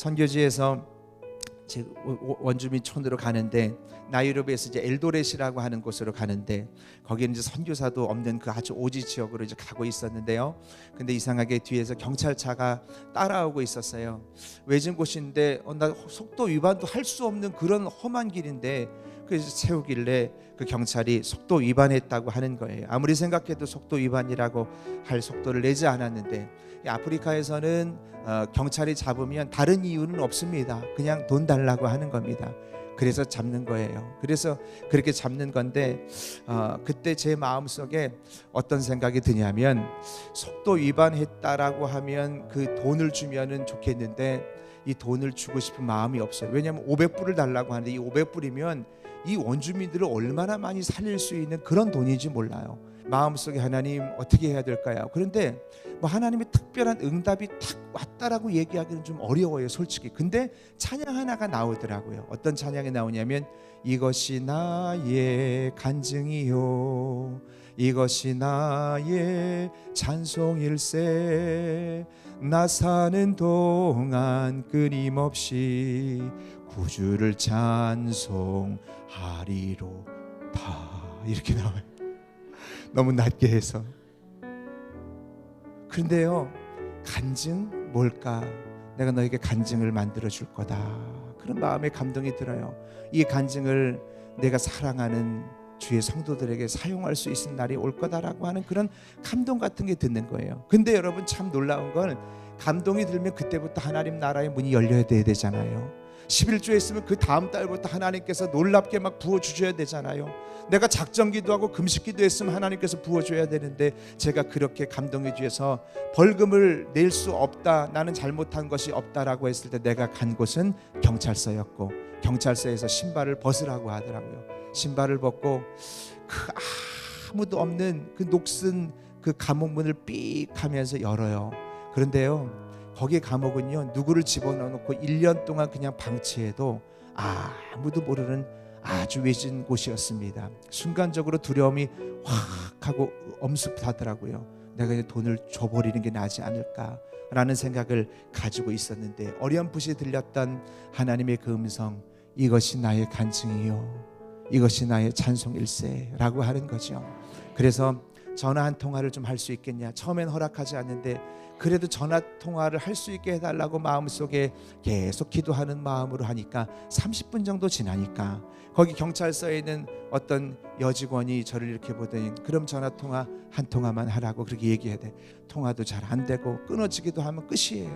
선교지에서 제 원주민촌으로 가는데 나이로비에서 이제 엘도렛이라고 하는 곳으로 가는데 거기는 이제 선교사도 없는 그 아주 오지 지역으로 이제 가고 있었는데요. 근데 이상하게 뒤에서 경찰차가 따라오고 있었어요. 외진 곳인데 나 속도 위반도 할 수 없는 그런 험한 길인데 그래서 세우길래 그 경찰이 속도 위반했다고 하는 거예요. 아무리 생각해도 속도 위반이라고 할 속도를 내지 않았는데 아프리카에서는 경찰이 잡으면 다른 이유는 없습니다. 그냥 돈 달라고 하는 겁니다. 그래서 잡는 거예요. 그래서 그렇게 잡는 건데 그때 제 마음속에 어떤 생각이 드냐면 속도 위반했다라고 하면 그 돈을 주면은 좋겠는데 이 돈을 주고 싶은 마음이 없어요. 왜냐하면 500불을 달라고 하는데 이 500불이면 이 원주민들을 얼마나 많이 살릴 수 있는 그런 돈인지 몰라요. 마음속에 하나님 어떻게 해야 될까요? 그런데 뭐 하나님의 특별한 응답이 탁 왔다라고 얘기하기는 좀 어려워요, 솔직히. 근데 찬양 하나가 나오더라고요. 어떤 찬양이 나오냐면 이것이 나의 간증이요 이것이 나의 찬송일세 나 사는 동안 끊임없이 구주를 찬송하리로다 이렇게 나와요. 너무 낮게 해서. 그런데요, 간증 뭘까? 내가 너에게 간증을 만들어 줄 거다. 그런 마음의 감동이 들어요. 이 간증을 내가 사랑하는 주의 성도들에게 사용할 수 있는 날이 올 거다라고 하는 그런 감동 같은 게 드는 거예요. 근데 여러분 참 놀라운 건 감동이 들면 그때부터 하나님 나라의 문이 열려야 되잖아요. 11조에 있으면 그 다음 달부터 하나님께서 놀랍게 막 부어주셔야 되잖아요. 내가 작정기도 하고 금식기도 했으면 하나님께서 부어줘야 되는데 제가 그렇게 감동에 주셔서 벌금을 낼 수 없다, 나는 잘못한 것이 없다라고 했을 때 내가 간 곳은 경찰서였고 경찰서에서 신발을 벗으라고 하더라고요. 신발을 벗고 그 아무도 없는 그 녹슨 그 감옥 문을 삑 하면서 열어요. 그런데요, 거기 감옥은요, 누구를 집어넣어놓고 1년 동안 그냥 방치해도 아무도 모르는 아주 외진 곳이었습니다. 순간적으로 두려움이 확 하고 엄습하더라고요. 내가 이제 돈을 줘버리는 게 나지 않을까라는 생각을 가지고 있었는데 어렴풋이 들렸던 하나님의 그 음성, 이것이 나의 간증이요 이것이 나의 찬송일세라고 하는 거죠. 그래서 전화 한 통화를 좀 할 수 있겠냐, 처음엔 허락하지 않는데 그래도 전화 통화를 할 수 있게 해달라고 마음속에 계속 기도하는 마음으로 하니까 30분 정도 지나니까 거기 경찰서에 있는 어떤 여직원이 저를 이렇게 보더니 그럼 전화 통화 한 통화만 하라고 그렇게 얘기해야 돼. 통화도 잘 안 되고 끊어지기도 하면 끝이에요.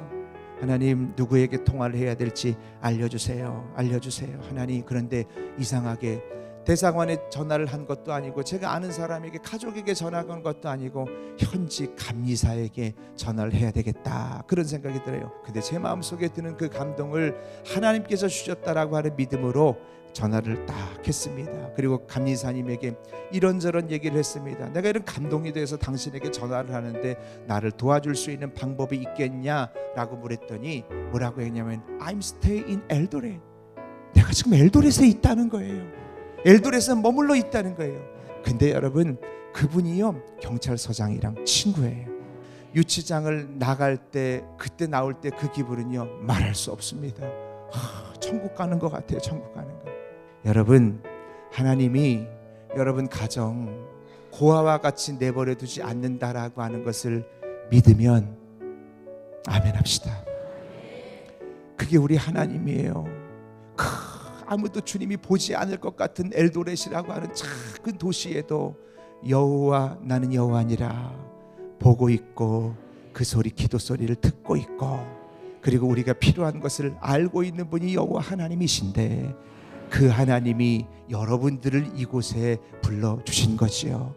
하나님, 누구에게 통화를 해야 될지 알려주세요. 알려주세요 하나님. 그런데 이상하게 대사관에 전화를 한 것도 아니고 제가 아는 사람에게, 가족에게 전화 건 것도 아니고 현지 감리사에게 전화를 해야 되겠다, 그런 생각이 들어요. 근데 제 마음속에 드는 그 감동을 하나님께서 주셨다라고 하는 믿음으로 전화를 딱 했습니다. 그리고 감리사님에게 이런저런 얘기를 했습니다. 내가 이런 감동이 돼서 당신에게 전화를 하는데 나를 도와줄 수 있는 방법이 있겠냐라고 물었더니 뭐라고 했냐면 I'm stay in 엘도렛. 내가 지금 엘도렛에 있다는 거예요. 엘도렛에 머물러 있다는 거예요. 근데 여러분, 그분이요 경찰서장이랑 친구예요. 유치장을 나갈 때, 그때 나올 때 그 기분은요 말할 수 없습니다. 천국 가는 것 같아요. 천국 가는 거. 여러분, 하나님이 여러분 가정 고아와 같이 내버려 두지 않는다라고 하는 것을 믿으면 아멘 합시다. 그게 우리 하나님이에요. 아무도 주님이 보지 않을 것 같은 엘도렛이라고 하는 작은 도시에도 여호와 나는 여호와니라 보고 있고 그 소리, 기도 소리를 듣고 있고, 그리고 우리가 필요한 것을 알고 있는 분이 여호와 하나님이신데 그 하나님이 여러분들을 이곳에 불러주신 거지요.